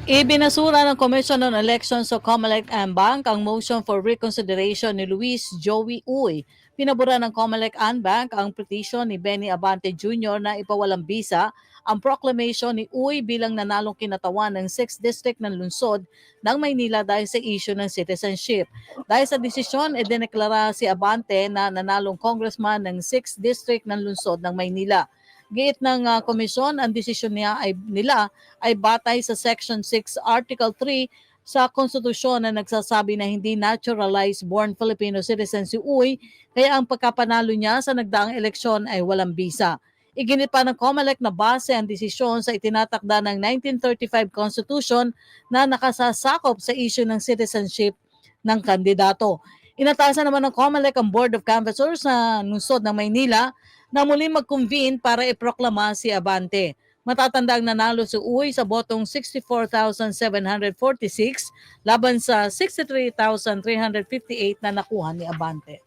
Ibinasura ng Commission on Elections o COMELEC-AMBANG ang motion for reconsideration ni Luis Joey Uy. Pinabura ng COMELEC-AMBANG ang petition ni Benny Abante Jr. na ipawalang bisa ang proclamation ni Uy bilang nanalong kinatawan ng 6th District ng lungsod ng Maynila dahil sa issue ng citizenship. Dahil sa desisyon, idineklara si Abante na nanalong congressman ng 6th District ng lungsod ng Maynila. Giit ng komisyon, ang desisyon nila ay batay sa Section 6, Article 3 sa konstitusyon na nagsasabi na hindi naturalized born Filipino citizen si Uy, kaya ang pagkapanalo niya sa nagdaang eleksyon ay walang bisa. Iginit pa ng COMELEC na base ang desisyon sa itinatakda ng 1935 Constitution na nakasasakop sa issue ng citizenship ng kandidato. Inatasan naman ng COMELEC ang Board of Canvassers sa lungsod ng Maynila na muli mag-convene para iproklama si Abante. Matatandang nanalo si Uy sa botong 64,746 laban sa 63,358 na nakuha ni Abante.